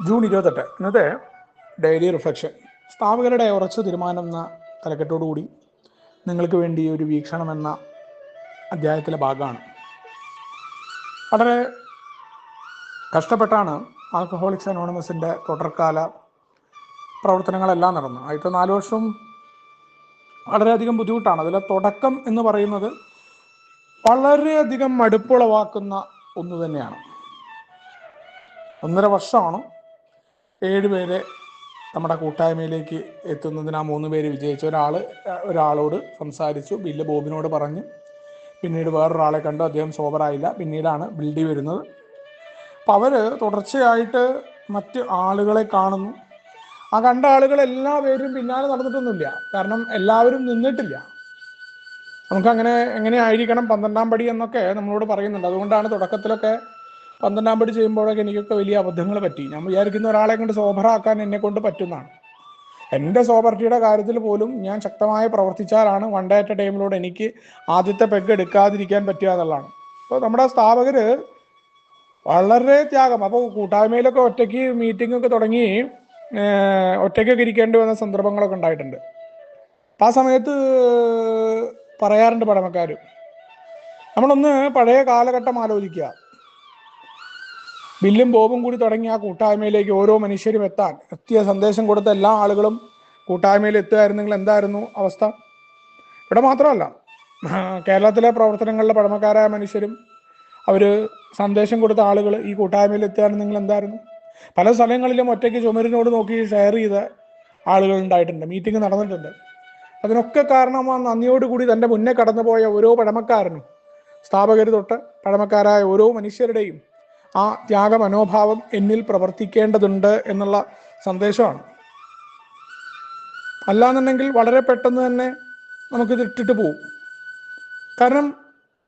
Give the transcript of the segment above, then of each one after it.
June 28 ഇന്നത്തെ daily reflection. സ്ഥാപകരുടെ ഉറച്ച തീരുമാനം എന്ന തലക്കെട്ടോടുകൂടി നിങ്ങൾക്ക് വേണ്ടി ഒരു വീക്ഷണം എന്ന അധ്യായത്തിലെ ഭാഗമാണ്. വളരെ കഷ്ടപ്പെട്ടാണ് ആൽക്കഹോളിക്സ് അനോണിമസിൻ്റെ തുടർക്കാല പ്രവർത്തനങ്ങളെല്ലാം നടന്നു. ആദ്യത്തെ 4 വർഷം വളരെയധികം ബുദ്ധിമുട്ടാണ്. അതിലെ തുടക്കം എന്ന് പറയുന്നത് വളരെയധികം മടുപ്പുളവാക്കുന്ന ഒന്ന് തന്നെയാണ്. 1.5 വർഷമാണ് 7 പേരെ നമ്മുടെ കൂട്ടായ്മയിലേക്ക് എത്തുന്നതിന്. ആ 3 പേര് വിജയിച്ചു. ഒരാളോട് സംസാരിച്ചു, ബില്ല് ബോബിനോട് പറഞ്ഞു. പിന്നീട് വേറൊരാളെ കണ്ടു, അദ്ദേഹം സോബറായില്ല. പിന്നീടാണ് ബിൽഡി വരുന്നത്. അപ്പം അവർ തുടർച്ചയായിട്ട് മറ്റ് ആളുകളെ കാണുന്നു. ആ കണ്ട ആളുകൾ എല്ലാ പേരും പിന്നാലെ നടന്നിട്ടൊന്നുമില്ല, കാരണം എല്ലാവരും നിന്നിട്ടില്ല. നമുക്കങ്ങനെ എങ്ങനെയായിരിക്കണം 12ാം പടി എന്നൊക്കെ നമ്മളോട് പറയുന്നുണ്ട്. അതുകൊണ്ടാണ് തുടക്കത്തിലൊക്കെ 12ാം പടി ചെയ്യുമ്പോഴൊക്കെ എനിക്കൊക്കെ വലിയ അബദ്ധങ്ങൾ പറ്റി. ഞാൻ വിചാരിക്കുന്ന ഒരാളെ കൊണ്ട് സോബറാക്കാൻ എന്നെ കൊണ്ട് പറ്റുന്നതാണ്. എൻ്റെ സോബർട്ടിയുടെ കാര്യത്തിൽ പോലും ഞാൻ ശക്തമായി പ്രവർത്തിച്ചാലാണ് വൺ ഡേ അറ്റ് എ ടൈമിലൂടെ എനിക്ക് ആദ്യത്തെ പെഗ് എടുക്കാതിരിക്കാൻ പറ്റുക എന്നുള്ളതാണ്. അപ്പോൾ നമ്മുടെ സ്ഥാപകർ വളരെ ത്യാഗം. അപ്പോൾ കൂട്ടായ്മയിലൊക്കെ ഒറ്റയ്ക്ക് മീറ്റിംഗ് ഒക്കെ തുടങ്ങി ഒറ്റയ്ക്കൊക്കെ ഇരിക്കേണ്ടി വന്ന സന്ദർഭങ്ങളൊക്കെ ഉണ്ടായിട്ടുണ്ട്. അപ്പം ആ സമയത്ത് പറയാറുണ്ട് പഴമക്കാർ, നമ്മളൊന്ന് പഴയ കാലഘട്ടം ആലോചിക്കുക. ബില്ലും ബോബും കൂടി തുടങ്ങി ആ കൂട്ടായ്മയിലേക്ക് ഓരോ മനുഷ്യരും എത്തിയ സന്ദേശം കൊടുത്ത എല്ലാ ആളുകളും കൂട്ടായ്മയിൽ എത്തുകയായിരുന്നെങ്കിൽ എന്തായിരുന്നു അവസ്ഥ? ഇവിടെ മാത്രമല്ല, കേരളത്തിലെ പ്രവർത്തനങ്ങളിലെ പഴമക്കാരായ മനുഷ്യരും അവർ സന്ദേശം കൊടുത്ത ആളുകൾ ഈ കൂട്ടായ്മയിൽ എത്തുകയായിരുന്നെങ്കിൽ എന്തായിരുന്നു? പല സ്ഥലങ്ങളിലും ഒറ്റയ്ക്ക് ചുമരിനോട് നോക്കി ഷെയർ ചെയ്ത ആളുകൾ ഉണ്ടായിട്ടുണ്ട്, മീറ്റിംഗ് നടന്നിട്ടുണ്ട്. അതിനൊക്കെ കാരണം ആ നന്ദിയോടുകൂടി തൻ്റെ മുന്നേ കടന്നുപോയ ഓരോ പഴമക്കാരനും, സ്ഥാപകർ തൊട്ട് പഴമക്കാരായ ഓരോ മനുഷ്യരുടെയും ആ ത്യാഗ മനോഭാവം എന്നിൽ പ്രവർത്തിക്കേണ്ടതുണ്ട് എന്നുള്ള സന്ദേശമാണ്. അല്ലാന്നുണ്ടെങ്കിൽ വളരെ പെട്ടെന്ന് തന്നെ നമുക്കിത് ഇട്ടിട്ട് പോവും. കാരണം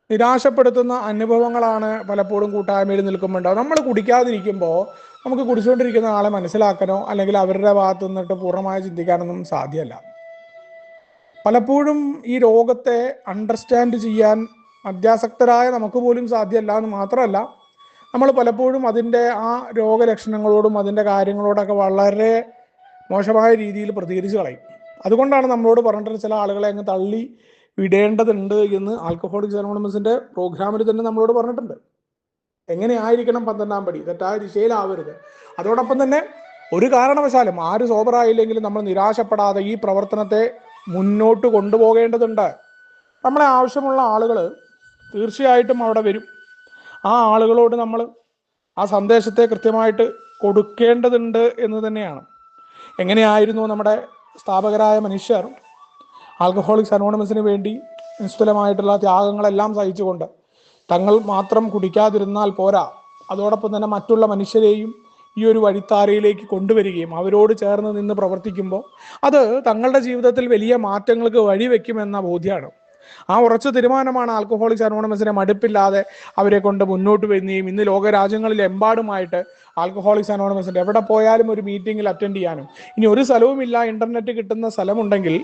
നിരാശപ്പെടുത്തുന്ന അനുഭവങ്ങളാണ് പലപ്പോഴും കൂട്ടായ്മയിൽ നിൽക്കുമ്പോൾ. നമ്മൾ കുടിക്കാതിരിക്കുമ്പോൾ നമുക്ക് കുടിച്ചുകൊണ്ടിരിക്കുന്ന ആളെ മനസ്സിലാക്കാനോ അല്ലെങ്കിൽ അവരുടെ ഭാഗത്തു നിന്നിട്ട് പൂർണ്ണമായി ചിന്തിക്കാനൊന്നും സാധ്യമല്ല. പലപ്പോഴും ഈ രോഗത്തെ അണ്ടർസ്റ്റാൻഡ് ചെയ്യാൻ മദ്യാസക്തരായ നമുക്ക് പോലും സാധ്യമല്ല എന്ന് മാത്രമല്ല, നമ്മൾ പലപ്പോഴും അതിൻ്റെ ആ രോഗലക്ഷണങ്ങളോടും അതിൻ്റെ കാര്യങ്ങളോടൊക്കെ വളരെ മോശമായ രീതിയിൽ പ്രതികരിച്ച് കളയും. അതുകൊണ്ടാണ് നമ്മളോട് പറഞ്ഞിട്ട് ചില ആളുകളെ അങ്ങ് തള്ളി വിടേണ്ടതുണ്ട് എന്ന് ആൽക്കഹോളിക്സ് അനോണിമസിൻ്റെ പ്രോഗ്രാമിൽ തന്നെ നമ്മളോട് പറഞ്ഞിട്ടുണ്ട്. എങ്ങനെയായിരിക്കണം 12ാം പടി? തെറ്റായ ദിശയിലാവരുത്. അതോടൊപ്പം തന്നെ ഒരു കാരണവശാലും ആര് സോബറായില്ലെങ്കിലും നമ്മൾ നിരാശപ്പെടാതെ ഈ പ്രവർത്തനത്തെ മുന്നോട്ട് കൊണ്ടുപോകേണ്ടതുണ്ട്. നമ്മളെ ആവശ്യമുള്ള ആളുകൾ തീർച്ചയായിട്ടും അവിടെ വരും. ആ ആളുകളോട് നമ്മൾ ആ സന്ദേശത്തെ കൃത്യമായിട്ട് കൊടുക്കേണ്ടതുണ്ട് എന്ന് തന്നെയാണ്. എങ്ങനെയായിരുന്നു നമ്മുടെ സ്ഥാപകരായ മനുഷ്യർ ആൽക്കഹോളിക്സ് അനോണിമസിന് വേണ്ടി നിസ്തുലമായിട്ടുള്ള ത്യാഗങ്ങളെല്ലാം സഹിച്ചുകൊണ്ട് തങ്ങൾ മാത്രം കുടിക്കാതിരുന്നാൽ പോരാ, അതോടൊപ്പം തന്നെ മറ്റുള്ള മനുഷ്യരെയും ഈ ഒരു വഴിത്താരയിലേക്ക് കൊണ്ടുവരികയും അവരോട് ചേർന്ന് നിന്ന് പ്രവർത്തിക്കുമ്പോൾ അത് തങ്ങളുടെ ജീവിതത്തിൽ വലിയ മാറ്റങ്ങൾക്ക് വഴിവെക്കുമെന്ന ബോധ്യമാണ്. ആ ഉറച്ച തീരുമാനമാണ് ആൽക്കഹോളിക്സ് അനോണിമസിനെ മടുപ്പില്ലാതെ അവരെ കൊണ്ട് മുന്നോട്ട് വരുന്നതും ഇന്ന് ലോകരാജ്യങ്ങളിലെമ്പാടുമായിട്ട് ആൽക്കഹോളിക്സ് അനോണിമസിൻ്റെ എവിടെ പോയാലും ഒരു മീറ്റിങ്ങിൽ അറ്റൻഡ് ചെയ്യാനും, ഇനി ഒരു സ്ഥലവുമില്ല ഇൻ്റർനെറ്റ് കിട്ടുന്ന സ്ഥലമുണ്ടെങ്കിൽ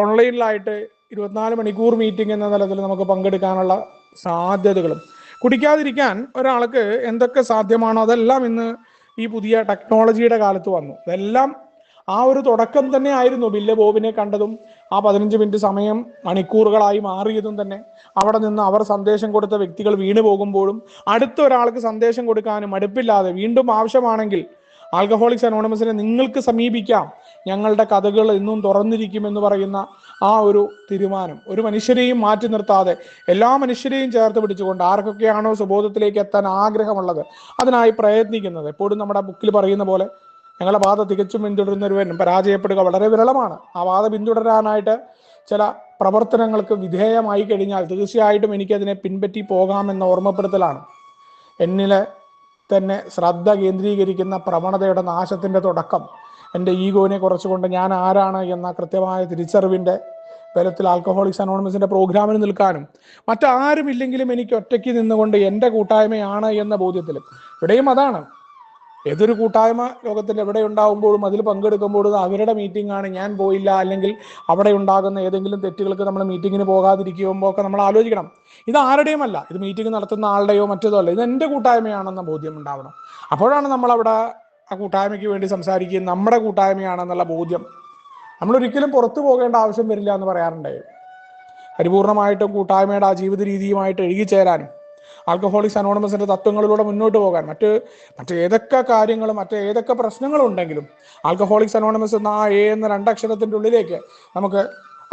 ഓൺലൈനിലായിട്ട് 24 മണിക്കൂർ മീറ്റിംഗ് എന്ന തലത്തിൽ നമുക്ക് പങ്കെടുക്കാനുള്ള സാധ്യതകളും, കുടിക്കാതിരിക്കാൻ ഒരാൾക്ക് എന്തൊക്കെ സാധ്യമാണോ അതെല്ലാം ഇന്ന് ഈ പുതിയ ടെക്നോളജിയുടെ കാലത്ത് വന്നു. ഇതെല്ലാം ആ ഒരു തുടക്കം തന്നെ ആയിരുന്നു. ബില്ല് ബോബിനെ കണ്ടതും ആ 15 മിനിറ്റ് സമയം മണിക്കൂറുകളായി മാറിയതും തന്നെ അവിടെ നിന്ന് അവർ സന്ദേശം കൊടുത്ത വ്യക്തികൾ വീണു പോകുമ്പോഴും അടുത്ത ഒരാൾക്ക് സന്ദേശം കൊടുക്കാനും മടുപ്പില്ലാതെ വീണ്ടും ആവശ്യമാണെങ്കിൽ ആൽക്കഹോളിക്സ് അനോണിമസിനെ നിങ്ങൾക്ക് സമീപിക്കാം, ഞങ്ങളുടെ കഥകൾ എന്നും തുറന്നിരിക്കുമെന്ന് പറയുന്ന ആ ഒരു തീരുമാനം ഒരു മനുഷ്യരെയും മാറ്റി നിർത്താതെ എല്ലാ മനുഷ്യരെയും ചേർത്ത് പിടിച്ചുകൊണ്ട് ആർക്കൊക്കെയാണോ സുബോധത്തിലേക്ക് എത്താൻ ആഗ്രഹമുള്ളത് അതിനായി പ്രയത്നിക്കുന്നത്. എപ്പോഴും നമ്മുടെ ബുക്കിൽ പറയുന്ന പോലെ ഞങ്ങളുടെ പാത തികച്ചും പിന്തുടരുന്നവരും പരാജയപ്പെടുക വളരെ വിരളമാണ്. ആ പാത പിന്തുടരാനായിട്ട് ചില പ്രവർത്തനങ്ങൾക്ക് വിധേയമായി കഴിഞ്ഞാൽ തീർച്ചയായിട്ടും എനിക്കതിനെ പിൻപറ്റി പോകാമെന്ന ഓർമ്മപ്പെടുത്തലാണ്. എന്നിലെ തന്നെ ശ്രദ്ധ കേന്ദ്രീകരിക്കുന്ന പ്രവണതയുടെ നാശത്തിൻ്റെ തുടക്കം എൻ്റെ ഈഗോനെ കുറച്ചുകൊണ്ട് ഞാൻ ആരാണ് എന്ന കൃത്യമായ തിരിച്ചറിവിൻ്റെ ബലത്തിൽ ആൽക്കഹോളിക്സ് അനോണിമസിൻ്റെ പ്രോഗ്രാമിന് നിൽക്കാനും മറ്റാരും ഇല്ലെങ്കിലും എനിക്ക് ഒറ്റയ്ക്ക് നിന്നുകൊണ്ട് എൻ്റെ കൂട്ടായ്മയാണ് എന്ന ബോധ്യത്തിലും. ഇവിടെയും അതാണ്. ഏതൊരു കൂട്ടായ്മ ലോകത്തിൽ എവിടെ ഉണ്ടാകുമ്പോഴും അതിൽ പങ്കെടുക്കുമ്പോഴും അവരുടെ മീറ്റിംഗ് ആണ്, ഞാൻ പോയില്ല, അല്ലെങ്കിൽ അവിടെ ഉണ്ടാകുന്ന ഏതെങ്കിലും തെറ്റുകൾക്ക് നമ്മൾ മീറ്റിങ്ങിന് പോകാതിരിക്കുമ്പോൾ ഒക്കെ നമ്മൾ ആലോചിക്കണം, ഇത് ആരുടെയും അല്ല, ഇത് മീറ്റിംഗ് നടത്തുന്ന ആളുടെയോ മറ്റേതോ അല്ല, ഇത് എൻ്റെ കൂട്ടായ്മയാണെന്ന ബോധ്യം ഉണ്ടാവണം. അപ്പോഴാണ് നമ്മളവിടെ ആ കൂട്ടായ്മയ്ക്ക് വേണ്ടി സംസാരിക്കുകയും നമ്മുടെ കൂട്ടായ്മയാണെന്നുള്ള ബോധ്യം, നമ്മളൊരിക്കലും പുറത്തു പോകേണ്ട ആവശ്യം വരില്ല എന്ന് പറയാറുണ്ട്. പരിപൂർണമായിട്ടും കൂട്ടായ്മയുടെ ആ ജീവിത രീതിയുമായിട്ട് എഴുകിച്ചേരാനും ആൽക്കഹോളിക്സ് അനോണിമസിന്റെ തത്വങ്ങളിലൂടെ മുന്നോട്ട് പോകാൻ മറ്റേതൊക്കെ കാര്യങ്ങളും മറ്റേതൊക്കെ പ്രശ്നങ്ങളും ഉണ്ടെങ്കിലും ആൽക്കഹോളിക്സ് അനോണിമസ് എന്ന ആ എന്ന രണ്ടക്ഷരത്തിന്റെ ഉള്ളിലേക്ക് നമുക്ക്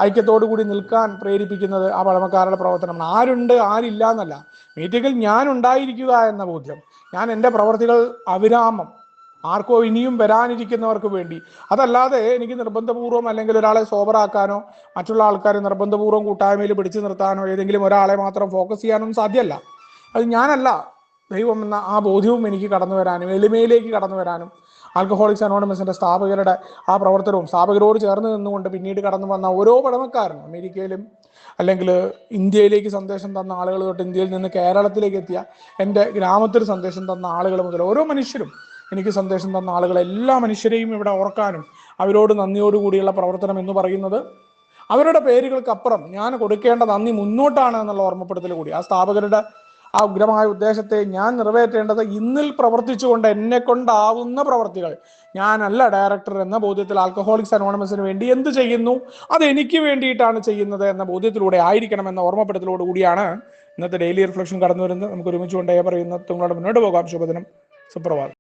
ഐക്യത്തോടു കൂടി നിൽക്കാൻ പ്രേരിപ്പിക്കുന്നത് ആ പഴമക്കാരുടെ പ്രവർത്തനമാണ്. ആരുണ്ട് ആരില്ല എന്നല്ല, മീറ്റിങ്ങിൽ ഞാൻ ഉണ്ടായിരിക്കുക എന്ന ബോധ്യം, ഞാൻ എൻ്റെ പ്രവർത്തികൾ അവിരാമം ആർക്കോ ഇനിയും വരാനിരിക്കുന്നവർക്ക് വേണ്ടി, അതല്ലാതെ എനിക്ക് നിർബന്ധപൂർവ്വം അല്ലെങ്കിൽ ഒരാളെ സോബറാക്കാനോ മറ്റുള്ള ആൾക്കാരെ നിർബന്ധപൂർവ്വം കൂട്ടായ്മയിൽ പിടിച്ചു നിർത്താനോ ഏതെങ്കിലും ഒരാളെ മാത്രം ഫോക്കസ് ചെയ്യാനൊന്നും സാധ്യമല്ല. അത് ഞാനല്ല, ദൈവം എന്ന ആ ബോധ്യവും എനിക്ക് കടന്നു വരാനും എളിമയിലേക്ക് കടന്നു വരാനും ആൽക്കഹോളിക്സ് അനോണിമസിന്റെ സ്ഥാപകരുടെ ആ പ്രവർത്തനവും സ്ഥാപകരോട് ചേർന്ന് നിന്നുകൊണ്ട് പിന്നീട് കടന്നു വന്ന ഓരോ പഴമക്കാരനും, അമേരിക്കയിലും അല്ലെങ്കിൽ ഇന്ത്യയിലേക്ക് സന്ദേശം തന്ന ആളുകൾ തൊട്ട് ഇന്ത്യയിൽ നിന്ന് കേരളത്തിലേക്ക് എത്തിയ എൻ്റെ ഗ്രാമത്തിൽ സന്ദേശം തന്ന ആളുകൾ മുതൽ ഓരോ മനുഷ്യരും എനിക്ക് സന്ദേശം തന്ന ആളുകൾ, എല്ലാ മനുഷ്യരെയും ഇവിടെ ഓർക്കാനും അവരോട് നന്ദിയോടുകൂടിയുള്ള പ്രവർത്തനം എന്ന് പറയുന്നത് അവരുടെ പേരുകൾക്കപ്പുറം ഞാൻ കൊടുക്കേണ്ട നന്ദി മുന്നോട്ടാണ് എന്നുള്ള ഓർമ്മപ്പെടുത്തൽ കൂടി. ആ സ്ഥാപകരുടെ ആ ഉഗ്രമായ ഉദ്ദേശത്തെ ഞാൻ നിറവേറ്റേണ്ടത് ഇന്നിൽ പ്രവർത്തിച്ചുകൊണ്ട് എന്നെ കൊണ്ടാവുന്ന പ്രവർത്തികൾ, ഞാനല്ല ഡയറക്ടർ എന്ന ബോധ്യത്തിൽ ആൽക്കഹോളിക്സ് അനോണിമസിന് വേണ്ടി എന്ത് ചെയ്യുന്നു അത് എനിക്ക് വേണ്ടിയിട്ടാണ് ചെയ്യുന്നത് എന്ന ബോധ്യത്തിലൂടെ ആയിരിക്കണം എന്ന ഓർമ്മപ്പെടുത്തലോട് കൂടിയാണ് ഇന്നത്തെ ഡെയിലി റിഫ്ലക്ഷൻ കടന്നു വരുന്നത്. നമുക്ക് ഒരുമിച്ച് കൊണ്ടേ പറയുന്ന നിങ്ങളോട് മുന്നോട്ട് പോകാം. ശുഭദിനം, സുപ്രഭാതം.